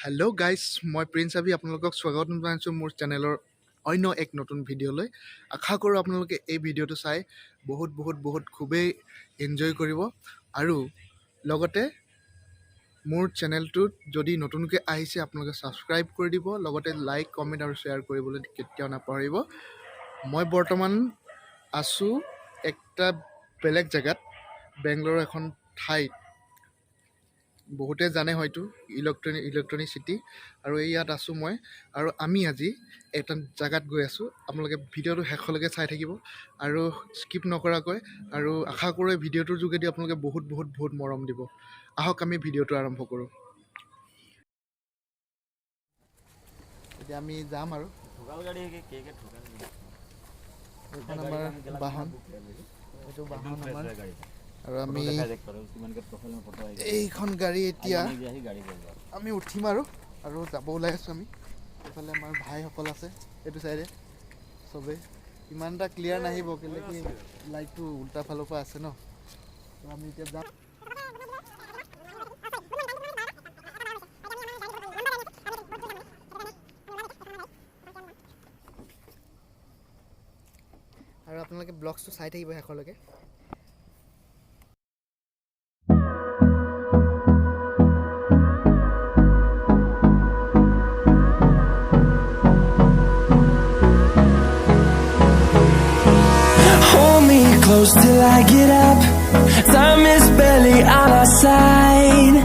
Hello' guys মই prince আবি আপোনালোকক স্বাগতম জনাইছোঁ মোৰ চেনেলৰ অন্য এক নতুন ভিডিঅ'লৈ। আশা কৰোঁ আপোনালোকে এই ভিডিঅ'টো চাই বহুত খুবেই এনজয় কৰিব আৰু লগতে মোৰ চেনেলটোত যদি নতুনকৈ আহিছে আপোনালোকে ছাবস্ক্ৰাইব কৰি দিব, লগতে লাইক কমেণ্ট আৰু শ্বেয়াৰ কৰিবলৈ কেতিয়াও নাপাহৰিব। মই বৰ্তমান আছোঁ একটা বেলেগ জেগাত, বেংগলোৰৰ এখন ঠাইত। বহুতে জানে হয়তো ইলেক্ট্ৰনিক চিটি, আৰু ইয়াত আছোঁ মই। আৰু আমি আজি এটা জেগাত গৈ আছোঁ। আপোনালোকে ভিডিঅ'টো শেষলৈকে চাই থাকিব আৰু স্কিপ নকৰাকৈ, আৰু আশা কৰোঁ ভিডিঅ'টোৰ যোগেদি আপোনালোকে বহুত মৰম দিব। আহক আমি ভিডিঅ'টো আৰম্ভ কৰোঁ। এতিয়া আমি যাম আৰু এইখন আমাৰ বাহন, এইটো বাহন আমাৰ, আৰু আমি এইখন গাড়ী এতিয়া আমি উঠিম আৰু যাব ওলাই আছোঁ আমি। এইফালে আমাৰ ভাইসকল আছে এইটো চাইডে, চবেই ইমান এটা ক্লিয়াৰ নাহিব কেলৈ কি লাইটটো উল্টা ফালৰ পৰা আছে ন। তো আমি এতিয়া যাম। আৰু আপোনালোকে ব্লগছটো চাই থাকিব শেষলৈকে। Close till I get up. Time is barely on our side.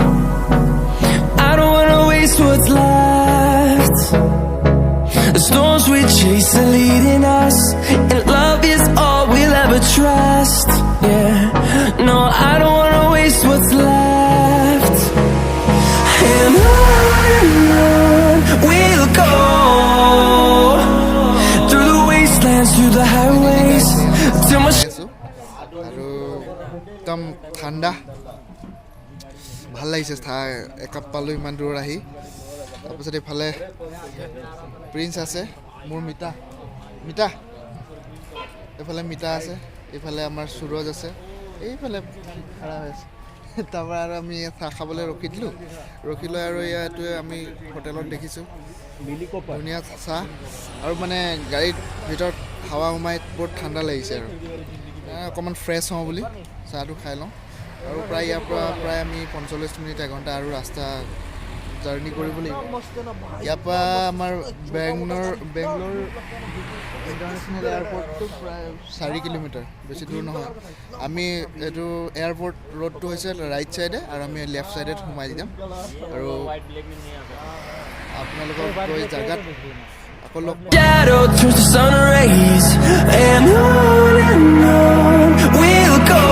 I don't wanna waste what's left. The storms we chase are leading us, and love is all we'll ever trust. Yeah, no, I don't wanna waste what's left. And on we'll go, through the wastelands, through the highways, till my আৰু একদম ঠাণ্ডা, ভাল লাগিছে। একাপ পালোঁ ইমান দূৰত আহি। তাৰপিছত এইফালে প্ৰিন্স আছে, মোৰ মিতা এইফালে মিতা আছে, এইফালে আমাৰ সুৰজ আছে, এইফালে খাৰা হৈ আছে। তাৰপৰা আৰু আমি চাহ খাবলৈ ৰখি লৈ আৰু ইয়াতে আমি হোটেলত দেখিছোঁ ধুনীয়া চাহ, আৰু মানে গাড়ীত ভিতৰত হাৱা সোমাই বহুত ঠাণ্ডা লাগিছে, আৰু অকণমান ফ্ৰেছ হওঁ বুলি চাহটো খাই লওঁ। আৰু প্ৰায় ইয়াৰ পৰা প্ৰায় আমি 45 মিনিট এঘণ্টা আৰু ৰাস্তা জাৰ্ণি কৰিব লাগিব। ইয়াৰ পৰা আমাৰ বেংগলোৰ ইণ্টাৰনেশ্যনেল এয়াৰপৰ্টটো প্ৰায় 4 কিলোমিটাৰ, বেছি দূৰ নহয়। আমি এইটো এয়াৰপৰ্ট ৰোডটো হৈছে ৰাইট ছাইডে, আৰু আমি লেফ্ট ছাইডত সোমাই যাম। আৰু আপোনালোকক গৈ জেগাত আকৌ লগ পাম। shadow turns to sun rays, and on we'll go,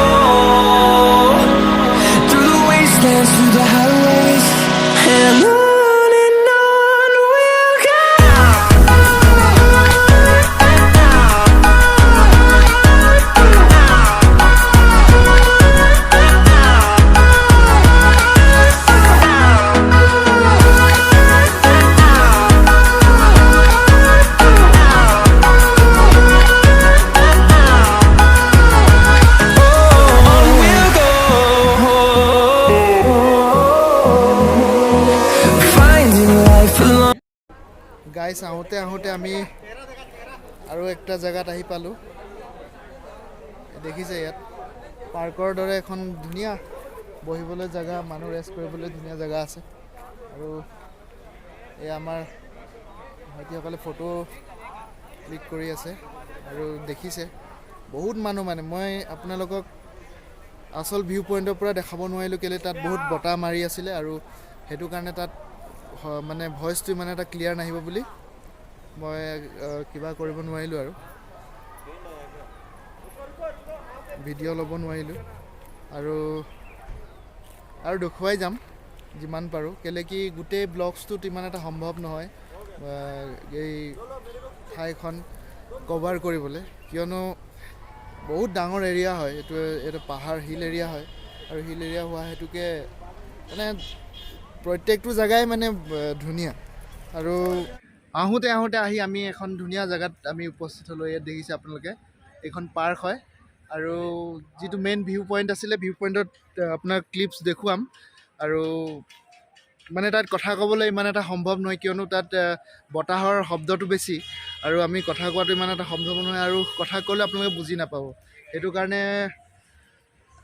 through the wastelands, through the highways, and on we'll go. গাইছ আহোঁতে আমি আৰু একটা জেগাত আহি পালোঁ। দেখিছে ইয়াত পাৰ্কৰ দৰে এখন ধুনীয়া বহিবলৈ জেগা, মানুহ ৰেষ্ট কৰিবলৈ ধুনীয়া জেগা আছে। আৰু এই আমাৰ ভাইটিসকলে ফটো ক্লিক কৰি আছে, আৰু দেখিছে বহুত মানুহ। মানে মই আপোনালোকক আচল ভিউ পইণ্টৰ পৰা দেখাব নোৱাৰিলোঁ কেলৈ তাত বহুত বতাহ মাৰি আছিলে, আৰু সেইটো কাৰণে তাত মানে ভইচটো ইমান এটা ক্লিয়াৰ নাহিব বুলি মই কিবা কৰিব নোৱাৰিলোঁ, আৰু ভিডিঅ' ল'ব নোৱাৰিলোঁ। আৰু দেখুৱাই যাম যিমান পাৰোঁ, কেলৈ কি গোটেই ব্লগছটোত ইমান এটা সম্ভৱ নহয় এই ঠাইখন কভাৰ কৰিবলৈ, কিয়নো বহুত ডাঙৰ এৰিয়া হয়। এইটো পাহাৰ হিল এৰিয়া হয়, আৰু হিল এৰিয়া হোৱা হেতুকে মানে প্ৰত্যেকটো জেগাই মানে ধুনীয়া। আৰু আহোঁতে আহি আমি এখন ধুনীয়া জেগাত আমি উপস্থিত হ'লোঁ। ইয়াত দেখিছে আপোনালোকে এইখন পাৰ্ক হয়, আৰু যিটো মেইন ভিউ পইণ্ট আছিলে, ভিউ পইণ্টত আপোনাৰ ক্লিপছ দেখুৱাম। আৰু মানে তাত কথা ক'বলৈ ইমান এটা সম্ভৱ নহয়, কিয়নো তাত বতাহৰ শব্দটো বেছি আৰু আমি কথা কোৱাটো ইমান এটা সম্ভৱ নহয়, আৰু কথা ক'লে আপোনালোকে বুজি নাপাব। সেইটো কাৰণে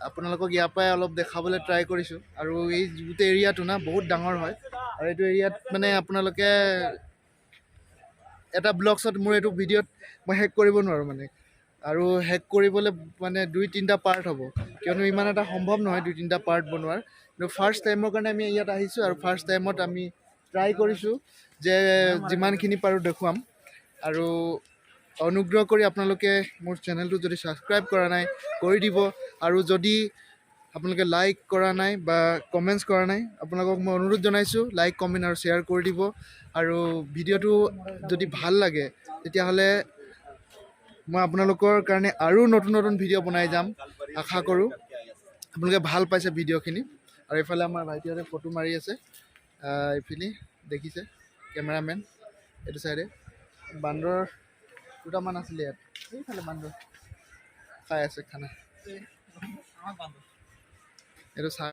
আপোনালোকক ইয়াৰ পৰাই অলপ দেখাবলৈ ট্ৰাই কৰিছোঁ। আৰু এই গোটেই এৰিয়াটো না বহুত ডাঙৰ হয়, আৰু এইটো এৰিয়াত মানে আপোনালোকে এটা ব্লগছত মোৰ এইটো ভিডিঅ'ত মই হেক কৰিব নোৱাৰোঁ মানে, আৰু হেক কৰিবলৈ মানে 2-3টা পাৰ্ট হ'ব, কিয়নো ইমান এটা সম্ভৱ নহয় 2-3টা পাৰ্ট বনোৱাৰ। কিন্তু ফাৰ্ষ্ট টাইমৰ কাৰণে আমি ইয়াত আহিছোঁ, আৰু ফাৰ্ষ্ট টাইমত আমি ট্ৰাই কৰিছোঁ যে যিমানখিনি পাৰোঁ দেখুৱাম। আৰু অনুগ্ৰহ কৰি আপোনালোকে মোৰ চেনেলটো যদি ছাবস্ক্ৰাইব কৰা নাই কৰি দিব, আৰু যদি আপোনালোকে লাইক কৰা নাই বা কমেণ্টছ কৰা নাই, আপোনালোকক মই অনুৰোধ জনাইছোঁ লাইক কমেণ্ট আৰু শ্বেয়াৰ কৰি দিব। আৰু ভিডিঅ'টো যদি ভাল লাগে তেতিয়াহ'লে মই আপোনালোকৰ কাৰণে আৰু নতুন নতুন ভিডিঅ' বনাই যাম, আশা কৰোঁ। আপোনালোকে ভাল পাইছে ভিডিঅ'খিনি। আৰু এইফালে আমাৰ ভাইটিহঁতে ফটো মাৰি আছে, এইপিনে দেখিছে কেমেৰামেন, এইটো চাইডে বান্দৰ দুটামান আছিলে ইয়াত, এইফালে বান্দৰ খাই আছে খানা, এইটো চাই